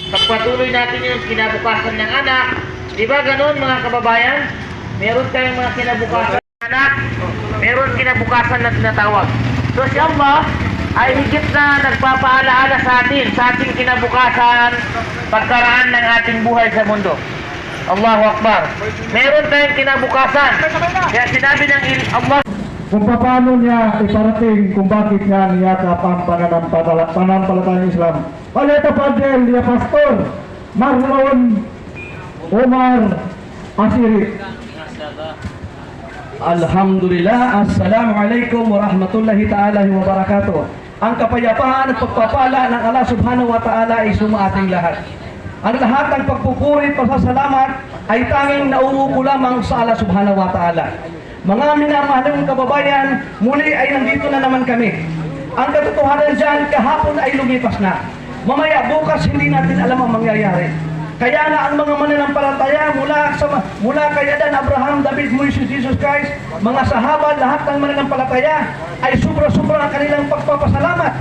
pagpatuloy natin yung kinabukasan ng anak. Di ba ganun mga kababayan? Meron tayong mga kinabukasan ng anak, meron kinabukasan na tinatawag. So si Allah ay higit na nagpapaalaala sa ating kinabukasan, pagkaraan ng ating buhay sa mundo. Allahu Akbar. Meron tayong kinabukasan. Kaya sinabi ng Allah kung paano niya iparating kung bakit niya niyakap ang pananampalatayang Islam. Paleta Fadel, dia Pastor Marlon Omar Asiri. Alhamdulillah, Assalamualaikum warahmatullahi ta'ala wabarakatuh. Ang kapayapaan at pagpapala ng Allah subhanahu wa ta'ala ay sumaating lahat. Ang lahat ng pagpupuri at pasasalamat ay tanging nauupo lamang sa Allah subhanahu wa ta'ala. Mga minamahal kababayan, muli ay nandito na naman kami. Ang katotohanan dyan, kahapon ay lumipas na. Mamaya bukas hindi natin alam ang mangyayari. Kaya na ang mga mananampalataya mula kay Adan, Abraham, David, Moises, Jesus Christ, mga sahaba, lahat ng mananampalataya ay sobra-sobra ang kanilang pagpapasalamat.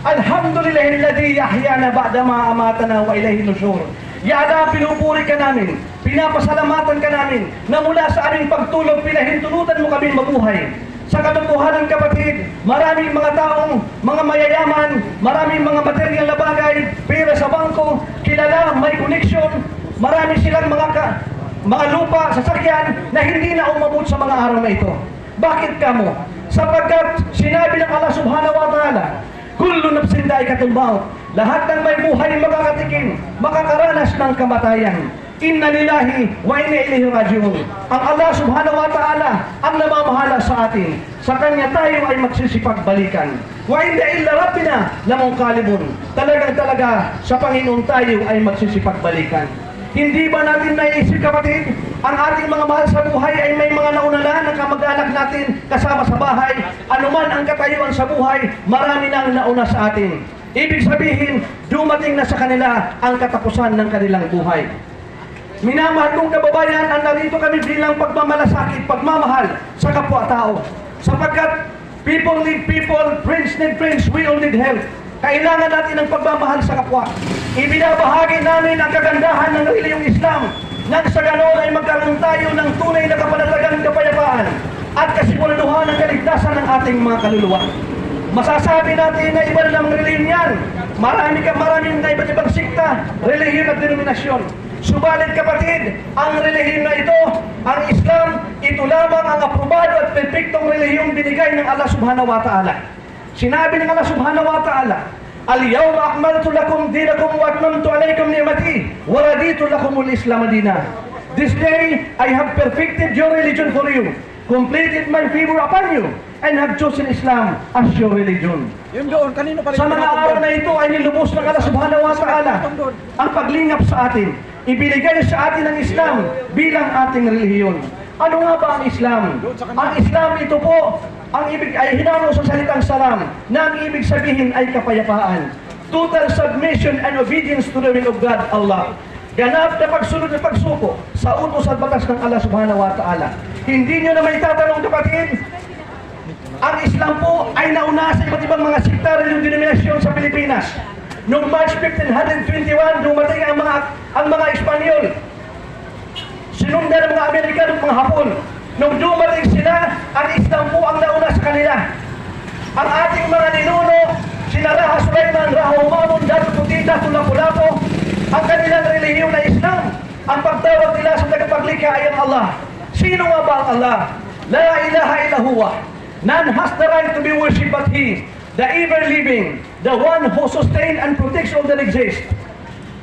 Alhamdulillahilladzi yahyana ba'dama amatana wa ilayhi nusyur. Ya Allah, pinupuri ka namin, pinapasalamatan ka namin na mula sa aming pagtulog, pinahintulutan mo kami mabuhay. Sa katotohanan kapatid, maraming mga taong, mga mayayaman, maraming mga material na bagay, pera sa bangko, kilala, may connection, marami silang mga lupa, sasakyan na hindi na umabot sa mga araw na ito. Bakit kamo? Sapagkat sinabi ng Allah subhanahu wa ta'ala, kullu nafsin dha'iqatul maut. Lahat ng may buhay makakatikim, makakaranas ng kamatayan. Inna lillahi wa inna ilaihi raji'un. Ang Allah subhanahu wa ta'ala ang namamahala sa atin. Sa Kanya tayo ay magsisipagbalikan. Wa inna illa rabbina lamunqalibun. Talaga sa Panginoon tayo ay magsisipagbalikan. Hindi ba natin naiisip kapatid, ang ating mga mahal sa buhay ay may mga nauna na kamag-anak natin kasama sa bahay. Anuman ang katayuan sa buhay, marami nang nauna sa atin. Ibig sabihin, dumating na sa kanila ang katapusan ng kanilang buhay. Minamahal kong kababayan, ang narito kami bilang pagmamalasakit, pagmamahal sa kapwa-tao. Sapagkat people need people, friends need friends, we all need help. Kailangan natin ng pagmamahal sa kapwa. Ibinabahagi namin ang kagandahan ng reliyong Islam nang sa ganoon ay magkaroon tayo ng tunay na kapanatagang kapayapaan at kasiguraduhan ng kaligtasan ng ating mga kaluluwa. Masasabi natin na iba na ng reliyon yan. Maraming na iba't ibang sikta, reliyon at denominasyon. Subalit kapatid, ang relihiyon na ito, ang Islam, ito lamang ang aprobado at perfectong relihiyong binigay ng Allah subhanahu wa ta'ala. Sinabi ng Allah subhanahu wa ta'ala, al-yawma akmaltu lakum dinakum wa atmamtu alaykum ni'mati wa raditu lakumul Islam dina. This day I have perfected your religion for you, completed my favor upon you, and have chosen Islam as your religion. Sa mga araw na ito ay nilubos ng Allah subhanahu wa ta'ala ang paglingap sa atin. Ibinigay sa atin ang Islam bilang ating relihiyon. Ano nga ba ang Islam? Ang Islam ito po, ang ibig ay hinango sa salitang salam, na ang ibig sabihin ay kapayapaan. Total submission and obedience to the will of God, Allah. Ganap na pagsunod at pagsuko sa utos at batas ng Allah subhanahu wa ta'ala. Hindi nyo na may tatanong kapatid, ang Islam po ay nauna sa iba't ibang mga sikta, reliyong denominasyon sa Pilipinas. Noong March 1521, dumating ang mga Espanyol. Sinundan ng mga Amerikano at mga Hapon. Nung dumating sila, ang Islam po ang nauna sa kanila. Ang ating mga ninuno, sina Raha Sulaiman, Raha Umamun, Datu Puti, Datu Lapu-Lapu, ang kanilang relihiyon na Islam, ang pagtawag nila sa tagapaglikha ay ang Allah. Sino nga ba ang Allah? La ilaha illa huwa. None has the right to be worshipped but He, the ever-living, the one who sustains and protects all that exists.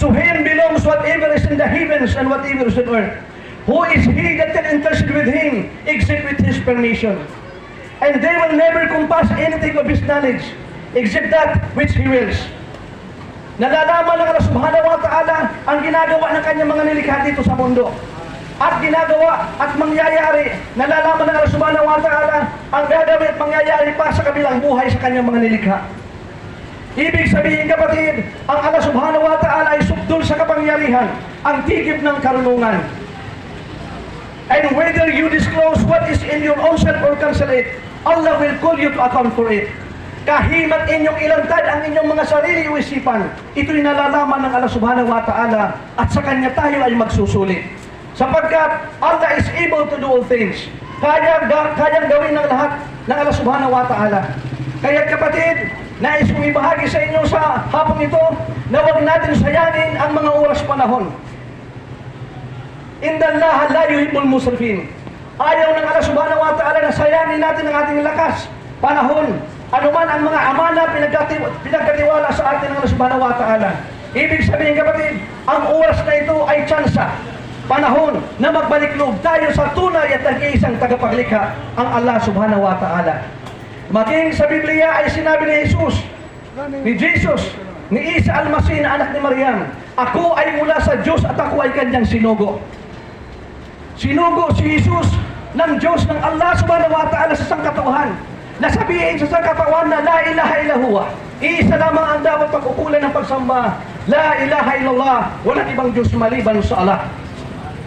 To Him belongs whatever is in the heavens and whatever is on earth. Who is He that can intercede with Him except with His permission? And they will never compass anything of His knowledge except that which He wills. Nalalaman ng Allah subhanahu wa ta'ala ang ginagawa ng kanyang mga nilikha dito sa mundo. At ginagawa at mangyayari, nalalaman ng Allah subhanahu wa ta'ala ang gagawin at mangyayari pa sa kabilang buhay sa kanyang mga nilikha. Ibig sabihin kapatid, ang Allah subhanahu wa ta'ala ay subdol sa kapangyarihan, ang tigib ng karunungan. And whether you disclose what is in your own self or cancel it, Allah will call you to account for it. Kahimat inyong ilantad ang inyong mga sarili o isipan. Ito'y nalalaman ng Allah subhanahu wa ta'ala at sa Kanya tayo ay magsusulit. Sapagkat Allah is able to do all things. Kayang gawin ng lahat ng Allah subhanahu wa ta'ala. Kaya kapatid, nais kong ibahagi sa inyo sa hapong ito na huwag natin sayangin ang mga oras panahon. Innallaha la yuhibbul musrifin. Ayaw ng Allah subhanahu wa ta'ala na sayangin natin ang ating lakas, panahon, anuman ang mga amana pinagkatiwala sa atin ng Allah subhanahu wa ta'ala. Ibig sabihin kapatid, ang oras na ito ay tsansa, panahon na magbalik loob tayo sa tunay at nag-iisang tagapaglikha, ang Allah subhanahu wa ta'ala. Maging sa Biblia ay sinabi ni Jesus, ni Isa al-Masih na anak ni Maryam, ako ay mula sa Diyos at ako ay kanyang sinugo. Sinugo si Jesus ng Diyos ng Allah subhanahu wa ta'ala sa sangkatauhan. Nasabihin sa sangkatauhan na la ilaha illallah. Iisa lamang ang dapat pag-ukulan ng pagsamba. La ilaha illallah. Walang ibang Diyos maliban sa Allah.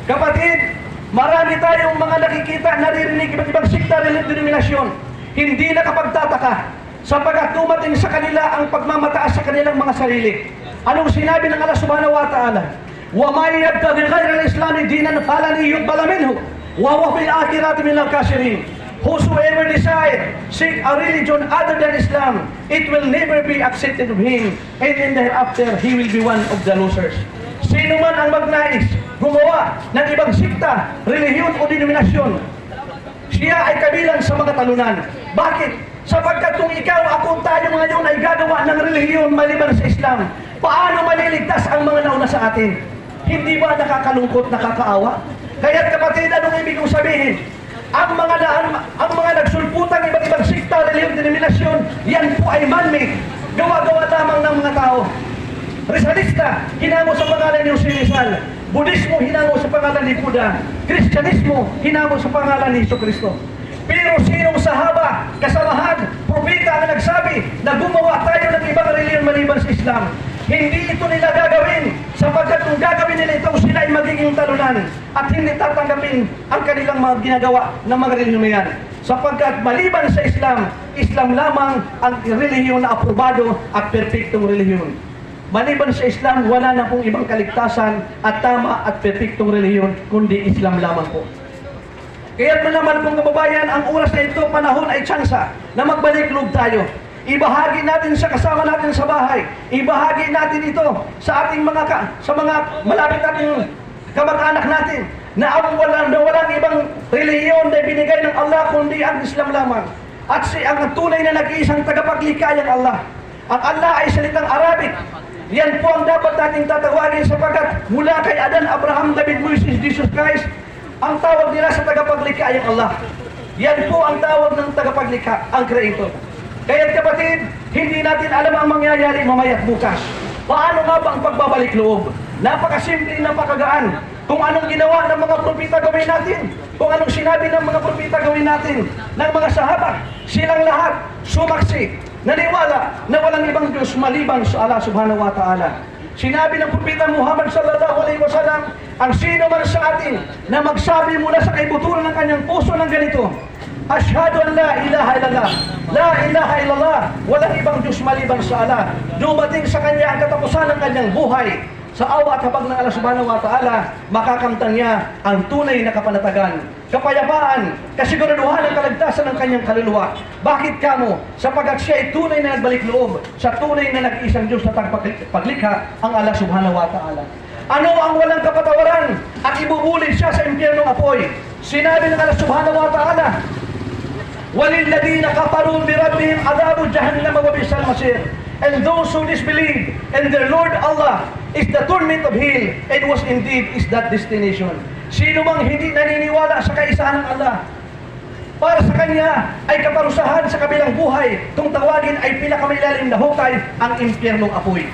Kapatid, marami tayong mga nakikita, naririnig, iba't ibang sikta, denominasyon. Hindi nakapagtataka sapagkat dumating sa kanila ang pagmamataas sa kanilang mga sarili. Anong sinabi ng Allah subhanahu wa ta'ala? وَمَنْ يَبْتَغِي غَيْرَ الْإِسْلَامِ دِينًا فَلَنْ يُقْبَلَ مِنْهُ وَهُوَ فِي الْآخِرَةِ مِنَ الْخَاسِرِينَ. Whosoever decide seek a religion other than Islam, it will never be accepted of him, and in the hereafter he will be one of the losers. Sino man ang magnais gumawa ng ibang sikta, relihiyon o denominasyon, siya ay kabilang sa mga talunan. Bakit? Sapagkat kung ikaw, ako, tayo ngayon ay gagawa ng relihiyon maliban sa Islam, paano maliligtas ang mga nauna sa atin? Hindi ba nakakalungkot, nakakaawa? Kaya kapatid, anong ibig kong sabihin? Ang mga nagsulputan ng iba't ibang sikta, relihiyon, denominasyon, yan po ay man-made. Gawa-gawa lamang ng mga tao. Rizalista, hinango sa pangalan ni Jose Rizal. Budismo, hinango sa pangalan ni Buddha. Kristyanismo, hinango sa pangalan ni Jesucristo. Pero sinong sahaba, kasamahan, propeta ang nagsabi na gumawa tayo ng ibang relihiyon maliban sa Islam? Hindi ito nila gagawin, sapagkat kung gagawin nila ito, sila ay magiging talunan at hindi tatanggapin ang kanilang mga ginagawa ng mga relihiyon na yan. Sapagkat maliban sa Islam, Islam lamang ang relihiyon na aprobado at perpektong relihiyon. Maliban sa Islam, wala na pong ibang kaligtasan at tama at perpektong relihiyon, kundi Islam lamang po. Kaya't naman pong kababayan, ang oras na ito, panahon ay tsansa na magbalik loob tayo. Ibahagi natin sa kasama natin sa bahay. Ibahagi natin ito sa ating mga malapit nating kamag-anak natin na walang ibang relihiyon na binigay ng Allah kundi ang Islam lamang. At ang tunay na nag-iisang tagapaglikha ay ang Allah. Ang Allah ay salitang Arabic. Yan po ang dapat nating tatawagin sapagkat mula kay Adan, Abraham, David, Moses, Jesus Christ, ang tawag nila sa tagapaglikha ay ang Allah. Yan po ang tawag ng tagapaglikha, ang Creator. Kaya kapatid, hindi natin alam ang mangyayari mamaya at bukas. Paano nga ba ang pagbabalik loob? Napakasimple, napakagaan. Kung anong ginawa ng mga propeta gawin natin. Kung anong sinabi ng mga propeta gawin natin. Ng mga sahaba, silang lahat sumaksi, naniwala na walang ibang Diyos maliban sa Allah subhanahu wa ta'ala. Sinabi ng propeta Muhammad sallallahu alaihi wasallam, ang sino man sa atin na magsabi mula sa kaibuturan ng kanyang puso ng ganito, Ashhadu an la ilaha illallah, la ilaha illallah, walang ibang Diyos maliban sa Allah. Dumating sa kanya ang katapusan ng kanyang buhay. Sa awa at habag ng Allah subhanahu wa ta'ala, makakamtan niya ang tunay na kapanatagan, kapayapaan, kasiguraduhan ng kaligtasan ng kanyang kaluluwa. Bakit kamo? Sapagkat siya ay tunay na nagbalik loob sa tunay na nag-iisang Diyos na tagapaglikha, ang Allah subhanahu wa ta'ala. Ano ang walang kapatawaran at ibubulid siya sa impyernong apoy? Sinabi ng Allah subhanahu wa ta'ala, وَلِلَّذِينَ كَفَرُوا بِرَبِّهِمْ عَذَابُ جَهَنَّمَ وَبِئْسَ الْمَصِيرُ. And those who disbelieve in their Lord Allah is the torment of hell, and was indeed is that destination. Sino mang hindi naniniwala sa kaisahan ng Allah, para sa kanya ay kaparusahan sa kabilang buhay, kung tawagin ay pinakamailalim na hukay, ang impyernong apoy.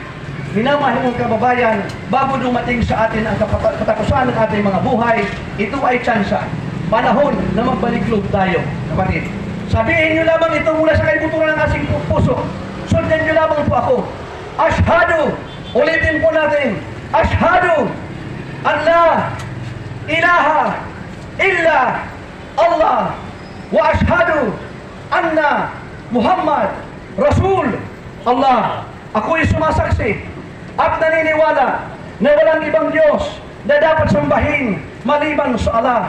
Minamahal ng kababayan, bago dumating sa atin ang katapusan ng ating mga buhay, ito ay tsansa, panahon na magbalik loob tayo, kapatid. Sabihin niyo lamang ito mula sa kaibuturan ng ating puso. Sundan niyo lamang po ako. Ashhadu, ulitin po natin. Ashhadu an la ilaha illa Allah wa ashhadu anna Muhammad Rasul, Allah, ako'y sumasaksi at naniniwala na walang ibang Diyos na dapat sambahin maliban sa Allah.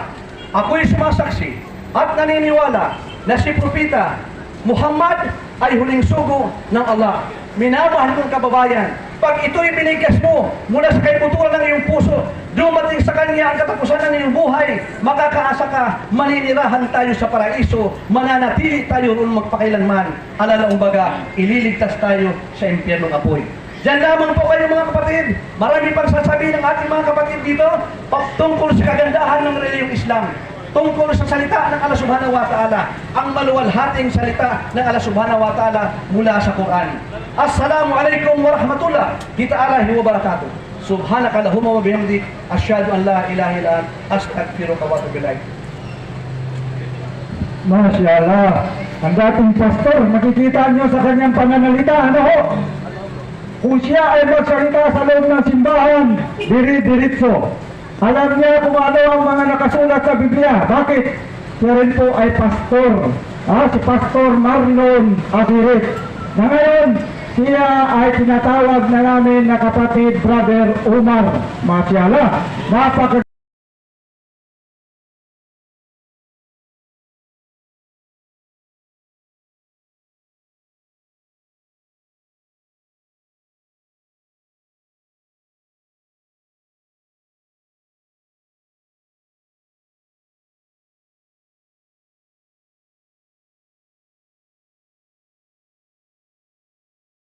Ako'y sumasaksi at naniniwala na si Propeta Muhammad ay huling sugo ng Allah. Minamahal kong kababayan, pag ito'y binigkas mo mula sa kaibuturan ng iyong puso, dumating sa Kanya ang katapusan ng iyong buhay, makakaasa ka, maninirahan tayo sa paraiso, mananatili tayo roon magpakailanman. Alalaong baga, ililigtas tayo sa impyernong apoy. Diyan lamang po kayo mga kapatid. Marami pang sasabihin ng ating mga kapatid dito tungkol sa kagandahan ng reliyong Islam, tungkol sa salita ng Allah Subhanahu wa Ta'ala, ang maluwalhating salita ng Allah Subhanahu wa Ta'ala mula sa Quran. Assalamualaikum warahmatullahi ta'ala wa barakatuh. Subhanaka Allahumma wa bihamdik, asyhadu an la ilaha illa anta, astaghfiruka wa atubu ilaik. Masya Allah. Ang dating pastor, makikita nyo sa kanyang pananalita, ano ho? Kung siya ay magsalita sa loob ng simbahan, diri-diritso. Alam niya kung ano ang mga nakasulat sa Biblia. Bakit? Siya rin po ay pastor. Si Pastor Marlon Aguirre. Na ngayon, siya ay tinatawag na namin na kapatid Brother Omar. Masya Allah.